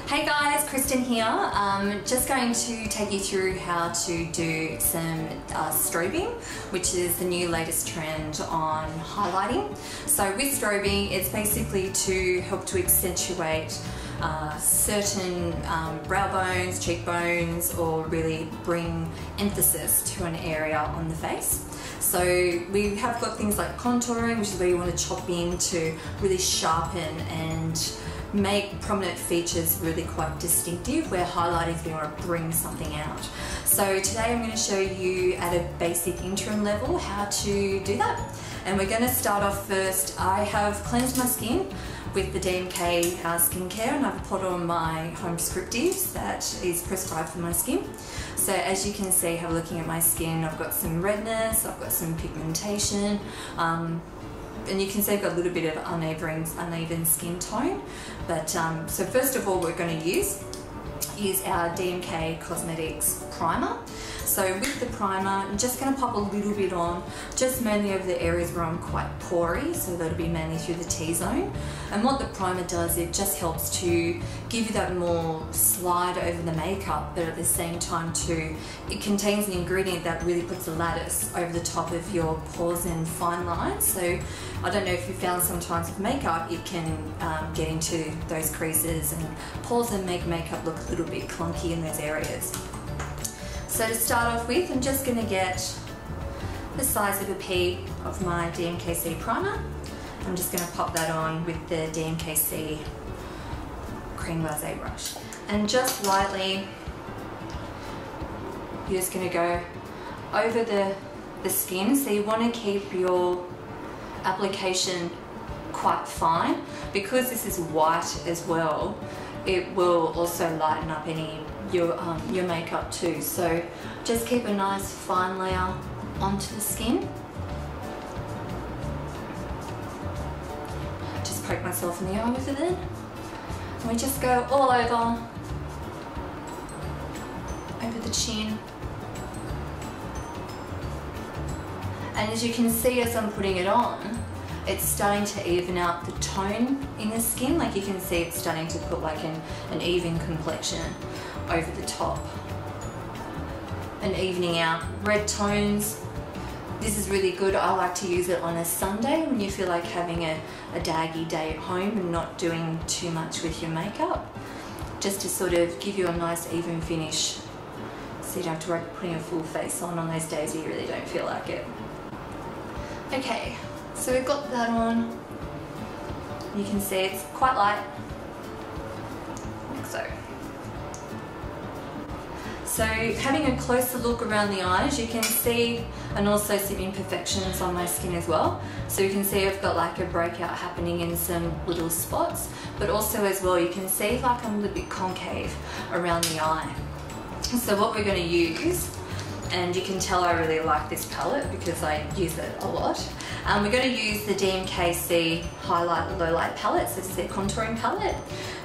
Hey guys, Kristen here. Just going to take you through how to do some strobing, which is the new latest trend on highlighting. So with strobing, it's basically to help to accentuate certain brow bones, cheekbones, or really bring emphasis to an area on the face. So we have got things like contouring, which is where you want to chop in to really sharpen and make prominent features really quite distinctive, where highlighting is going to bring something out. So today I'm going to show you at a basic interim level how to do that. And we're going to start off first. I have cleansed my skin with the DMK skincare, and I've put on my home prescriptives that is prescribed for my skin. So as you can see, have a looking at my skin, I've got some redness, I've got some pigmentation, and you can see I've got a little bit of uneven skin tone. But so first of all, we're going to use our DMK Cosmetics primer. So with the primer, I'm just going to pop a little bit on, just mainly over the areas where I'm quite pory, so that'll be mainly through the T-zone. And what the primer does, it just helps to give you that more slide over the makeup, but at the same time too, it contains an ingredient that really puts a lattice over the top of your pores and fine lines. So I don't know if you found sometimes with makeup, it can get into those creases and pores and make makeup look a little bit clunky in those areas. So to start off with, I'm just going to get the size of a pea of my DMKC primer. I'm just going to pop that on with the DMKC Cream Glacé brush. And just lightly, you're just going to go over the skin. So you want to keep your application quite fine. Because this is white as well, it will also lighten up your makeup too. So just keep a nice fine layer onto the skin. Just poke myself in the eye with it then. And we just go all over the chin. And as you can see, as I'm putting it on, it's starting to even out the tone in the skin. Like you can see, it's starting to put like an even complexion over the top and evening out red tones. This is really good. I like to use it on a Sunday when you feel like having a daggy day at home and not doing too much with your makeup, just to sort of give you a nice even finish, so you don't have to worry about putting a full face on those days where you really don't feel like it. Okay, so we've got that on. You can see it's quite light, like so. So having a closer look around the eyes, you can see, and also some imperfections on my skin as well. So you can see I've got like a breakout happening in some little spots, but also as well, you can see like I'm a little bit concave around the eye. So what we're going to use, and you can tell I really like this palette because I use it a lot. We're going to use the DMKC Highlight Low Light palette, so it's their contouring palette.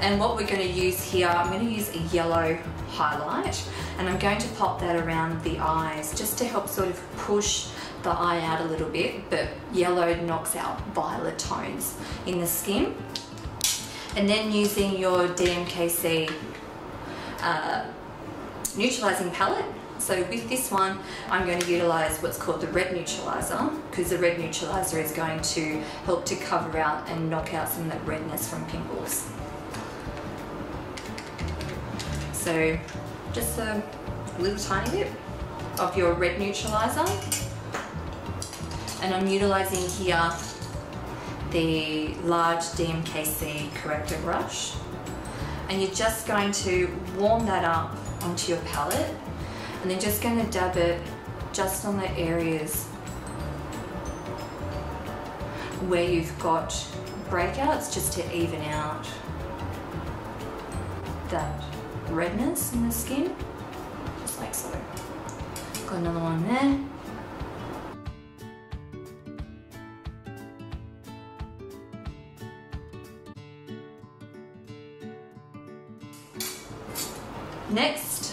And what we're going to use here, I'm going to use a yellow highlight, and I'm going to pop that around the eyes just to help sort of push the eye out a little bit, but yellow knocks out violet tones in the skin. And then using your DMKC neutralizing palette. So with this one, I'm going to utilise what's called the red neutralizer, because the red neutralizer is going to help to cover out and knock out some of that redness from pimples. So just a little tiny bit of your red neutralizer, and I'm utilising here the large DMKC corrector brush, and you're just going to warm that up onto your palette. And then just going to dab it just on the areas where you've got breakouts, just to even out that redness in the skin, just like so. Got another one there. Next,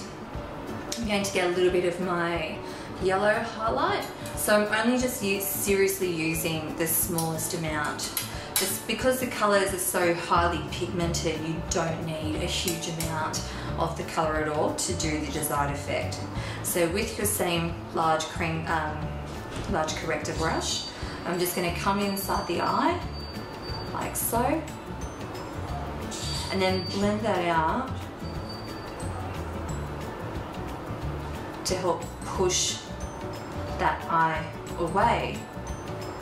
I'm going to get a little bit of my yellow highlight. So I'm only just seriously using the smallest amount Just because the colours are so highly pigmented, you don't need a huge amount of the colour at all to do the desired effect. So with your same large corrector brush, I'm just going to come inside the eye, like so, and then blend that out to help push that eye away,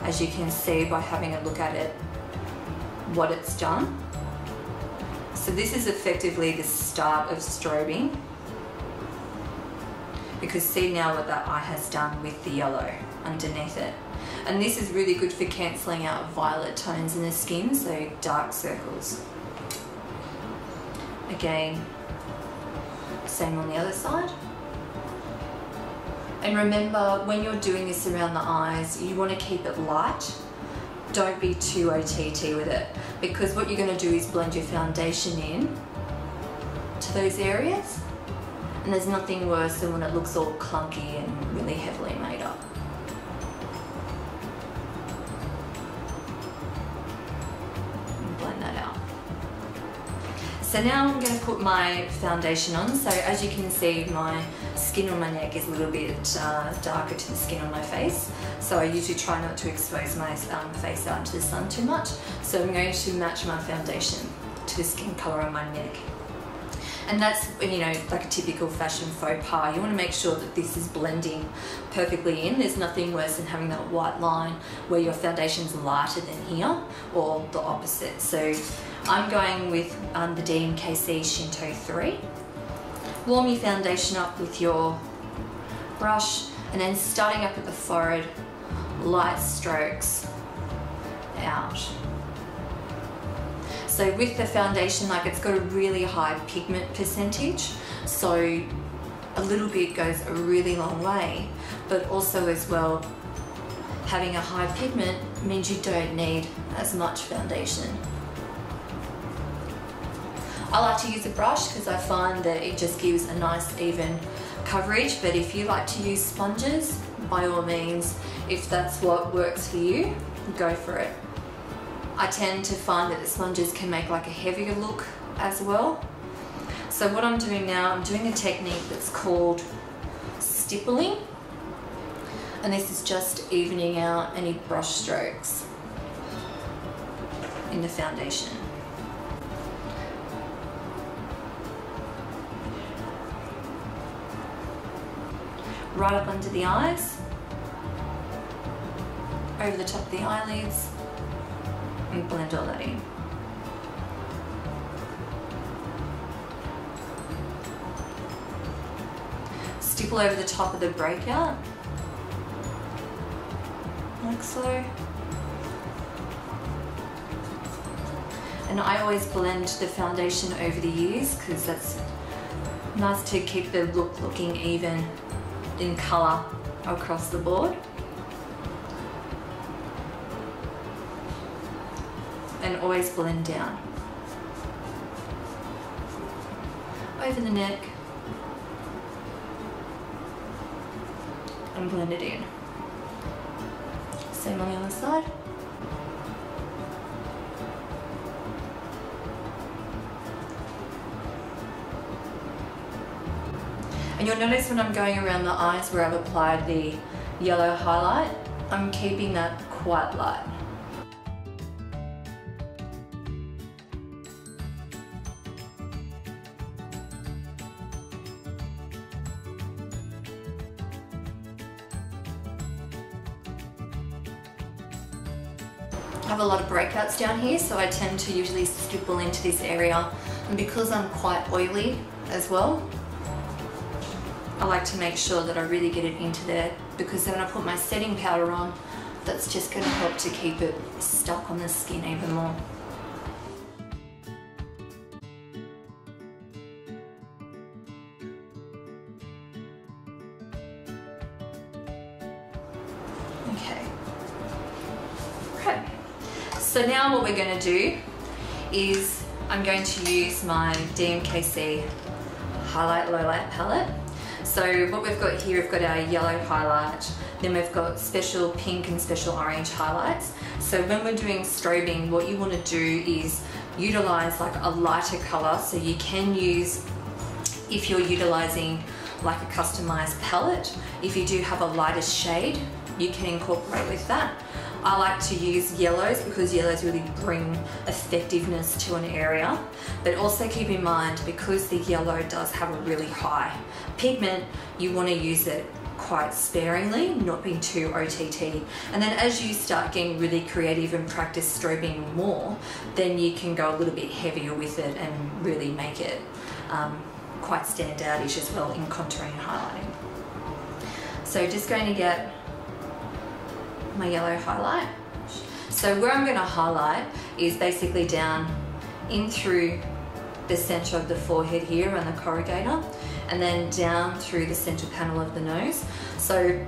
as you can see by having a look at it, what it's done. So this is effectively the start of strobing, because see now what that eye has done with the yellow underneath it. And this is really good for cancelling out violet tones in the skin, so dark circles. Again, same on the other side. And remember, when you're doing this around the eyes, you want to keep it light. Don't be too OTT with it, because what you're going to do is blend your foundation in to those areas, and there's nothing worse than when it looks all clunky and really heavily made up. And blend that out. So now I'm going to put my foundation on. So as you can see, my skin on my neck is a little bit darker to the skin on my face. So I usually try not to expose my face out into the sun too much. So I'm going to match my foundation to the skin colour on my neck. And that's, you know, like a typical fashion faux pas. You want to make sure that this is blending perfectly in. There's nothing worse than having that white line where your foundation's lighter than here, or the opposite. So I'm going with the DMKC Shinto 3. Warm your foundation up with your brush, and then starting up at the forehead, light strokes out. So with the foundation, like, it's got a really high pigment percentage, so a little bit goes a really long way, but also as well, having a high pigment means you don't need as much foundation. I like to use a brush because I find that it just gives a nice even coverage, but if you like to use sponges, by all means, if that's what works for you, go for it. I tend to find that the sponges can make like a heavier look as well. So what I'm doing now, I'm doing a technique that's called stippling, and this is just evening out any brush strokes in the foundation. Right up under the eyes, over the top of the eyelids, and blend all that in. Stipple over the top of the breakout, like so. And I always blend the foundation over the ears because that's nice to keep the look looking even in colour across the board. And always blend down over the neck and blend it in. Same on the other side. And you'll notice when I'm going around the eyes where I've applied the yellow highlight, I'm keeping that quite light. I have a lot of breakouts down here, so I tend to usually stipple into this area, and because I'm quite oily as well, I like to make sure that I really get it into there, because then when I put my setting powder on, that's just going to help to keep it stuck on the skin even more. Okay. Okay. So now what we're going to do is I'm going to use my DMKC Highlight Lowlight palette. So what we've got here, we've got our yellow highlight, then we've got special pink and special orange highlights. So when we're doing strobing, what you want to do is utilize like a lighter color. So you can use, if you're utilizing like a customized palette, if you do have a lighter shade, you can incorporate with that. I like to use yellows because yellows really bring effectiveness to an area, but also keep in mind, because the yellow does have a really high pigment, you want to use it quite sparingly, not being too OTT. And then as you start getting really creative and practice strobing more, then you can go a little bit heavier with it and really make it quite stand out-ish as well in contouring and highlighting. So just going to get my yellow highlight. So where I'm going to highlight is basically down in through the center of the forehead here around the corrugator, and then down through the center panel of the nose. So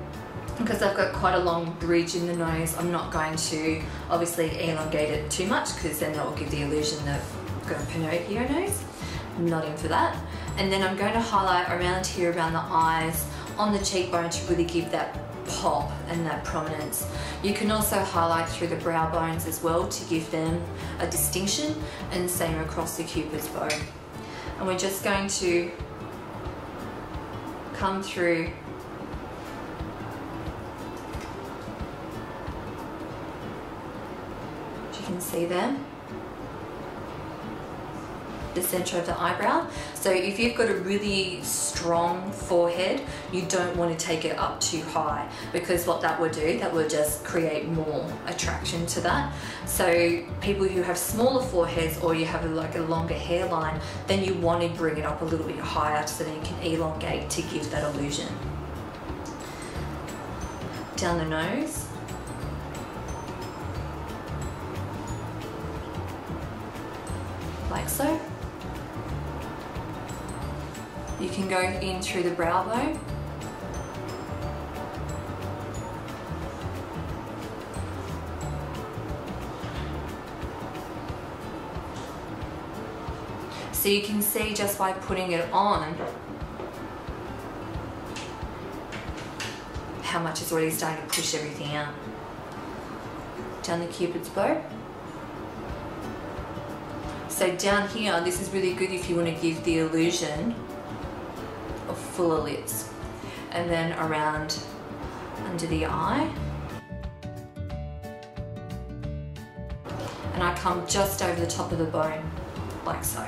because I've got quite a long bridge in the nose, I'm not going to obviously elongate it too much, because then that will give the illusion of got a Pinocchio nose. I'm not in for that. And then I'm going to highlight around here, around the eyes, on the cheekbone, to really give that pop and that prominence. You can also highlight through the brow bones as well to give them a distinction, and same across the cupid's bow. And we're just going to come through as you can see there, the center of the eyebrow. So if you've got a really strong forehead, you don't want to take it up too high, because what that will do, that will just create more attraction to that. So people who have smaller foreheads, or you have like a longer hairline, then you want to bring it up a little bit higher so that you can elongate to give that illusion. Down the nose. Like so. You can go in through the brow bone. So you can see just by putting it on how much it's already starting to push everything out. Down the cupid's bow. So down here, this is really good if you want to give the illusion of fuller lips. And then around under the eye. And I come just over the top of the bone, like so.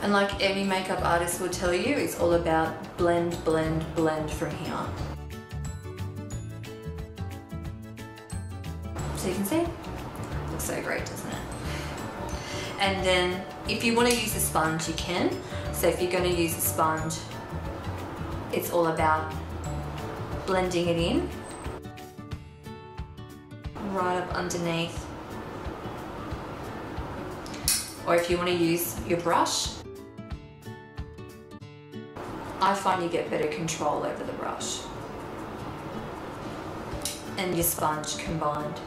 And like every makeup artist will tell you, it's all about blend, blend, blend from here. So you can see, looks so great, doesn't it? And then if you want to use a sponge, you can. So if you're going to use a sponge, it's all about blending it in, right up underneath. Or if you want to use your brush, I find you get better control over the brush and your sponge combined.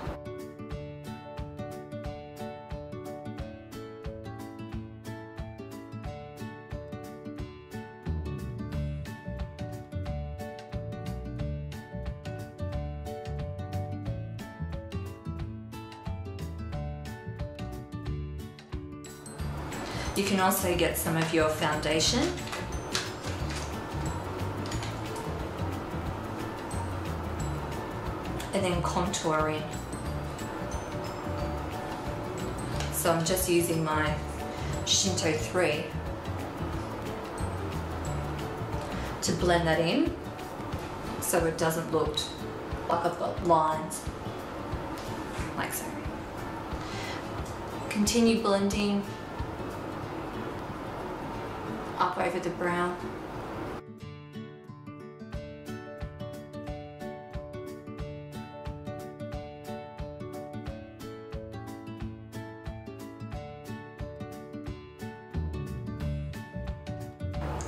You can also get some of your foundation and then contour in. So I'm just using my Shinto 3 to blend that in so it doesn't look like I've got lines, like so. Continue blending up over the brow.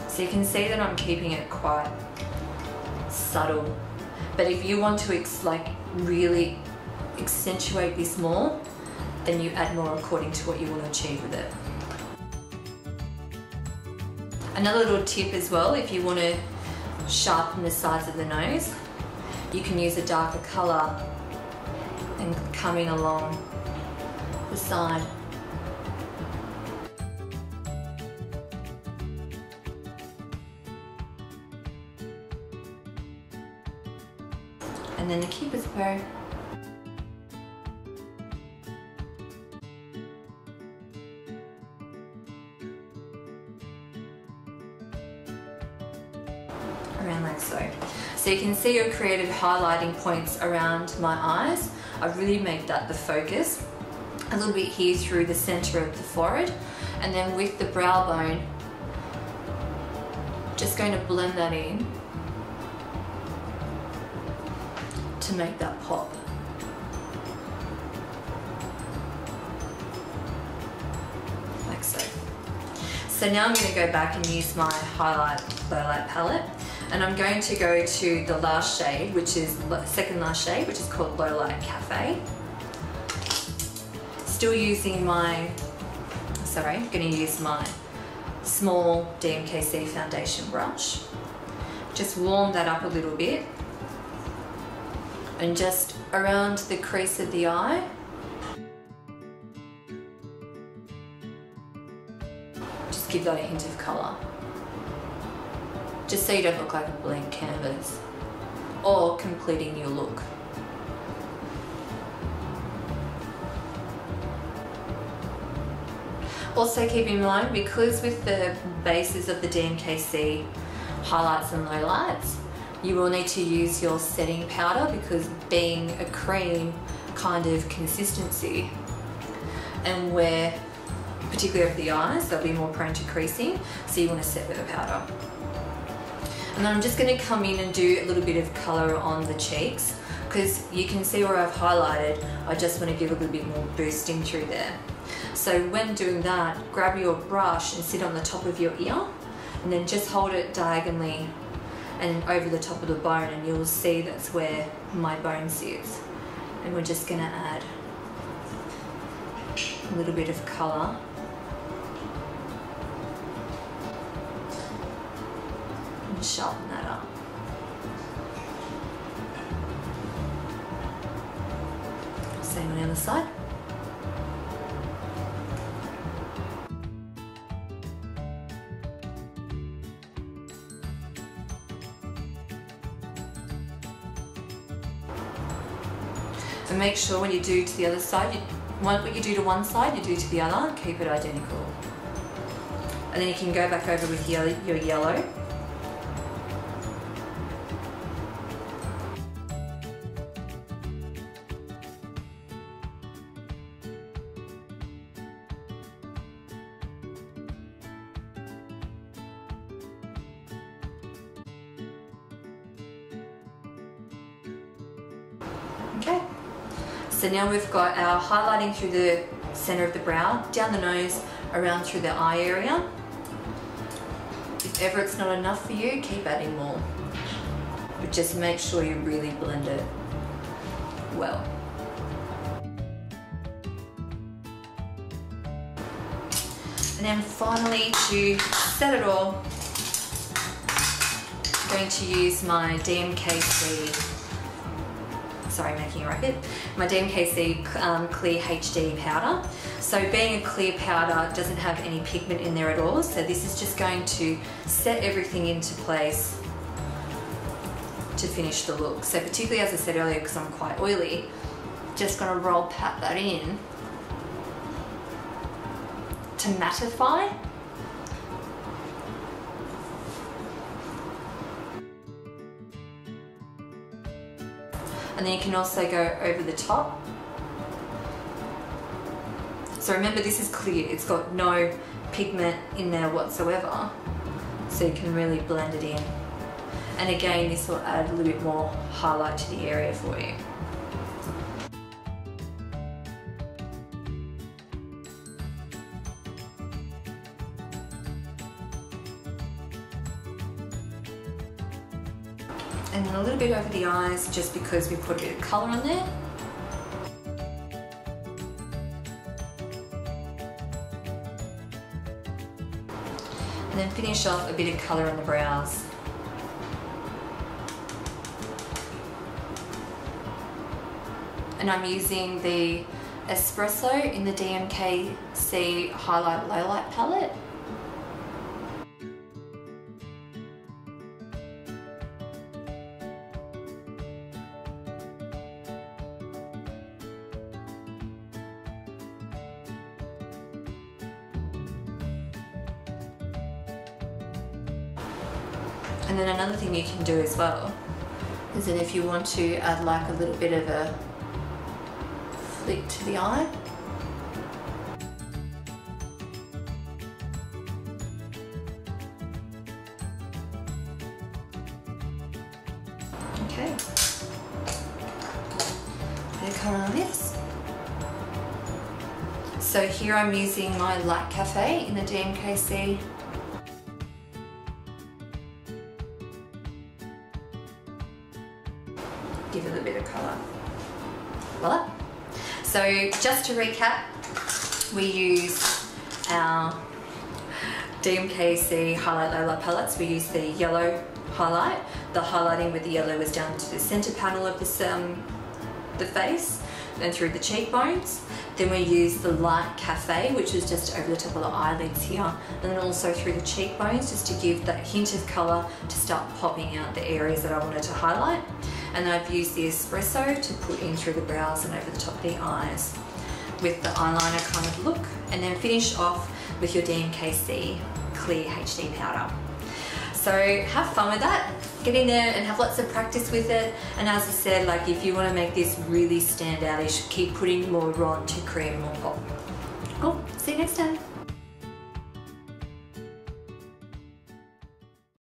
So you can see that I'm keeping it quite subtle, but if you want to really accentuate this more, then you add more according to what you want to achieve with it. Another little tip as well, if you want to sharpen the sides of the nose, you can use a darker colour and coming along the side. And then the Cupid's bow. Around like so. So you can see your creative highlighting points around my eyes. I really make that the focus. A little bit here through the center of the forehead, and then with the brow bone, just going to blend that in to make that pop. Like so. So now I'm going to go back and use my highlight low light palette, and I'm going to go to the last shade, which is second last shade, which is called Low Light Cafe. Still using my, I'm going to use my small DMKC foundation brush. Just warm that up a little bit, and just around the crease of the eye, just give that a hint of colour, just so you don't look like a blank canvas or completing your look. Also keep in mind, because with the bases of the DMKC highlights and lowlights, you will need to use your setting powder, because being a cream kind of consistency, and where, particularly over the eyes, they'll be more prone to creasing, so you want to set with a powder. And then I'm just going to come in and do a little bit of colour on the cheeks, because you can see where I've highlighted, I just want to give a little bit more boosting through there. So when doing that, grab your brush and sit on the top of your ear, and then just hold it diagonally and over the top of the bone, and you'll see that's where my bone sits. And we're just going to add a little bit of colour and sharpen that up. Same on the other side. And make sure when you do to the other side, what you do to one side, you do to the other, keep it identical. And then you can go back over with your yellow. Okay. So now we've got our highlighting through the center of the brow, down the nose, around through the eye area. If ever it's not enough for you, keep adding more. But just make sure you really blend it well. And then finally, to set it all, I'm going to use my DMKC, making a racket, my DMKC Clear HD powder. So being a clear powder, doesn't have any pigment in there at all, so this is just going to set everything into place to finish the look. So particularly, as I said earlier, because I'm quite oily, just going to roll pat that in to mattify. And then you can also go over the top. So remember, this is clear, it's got no pigment in there whatsoever, so you can really blend it in. And again, this will add a little bit more highlight to the area for you. And then a little bit over the eyes, just because we put a bit of colour on there. and then finish off a bit of colour on the brows. And I'm using the Espresso in the DMKC Highlight Lowlight palette. And then another thing you can do as well is that if you want to add like a little bit of a flick to the eye, okay, bit of colour on this. So here I'm using my Light Cafe in the DMKC. Give it a bit of colour. Voila. So just to recap, we use our DMKC Highlight Lowlight palettes. We use the yellow highlight. The highlighting with the yellow was down to the centre panel of the face and through the cheekbones. Then we use the Light Cafe, which is just over the top of the eyelids here, and then also through the cheekbones, just to give that hint of colour to start popping out the areas that I wanted to highlight. And then I've used the Espresso to put in through the brows and over the top of the eyes with the eyeliner kind of look, and then finish off with your DMKC Clear HD powder. So have fun with that, get in there and have lots of practice with it. And as I said, like if you want to make this really stand out, you should keep putting more on to create more pop. Cool, see you next time.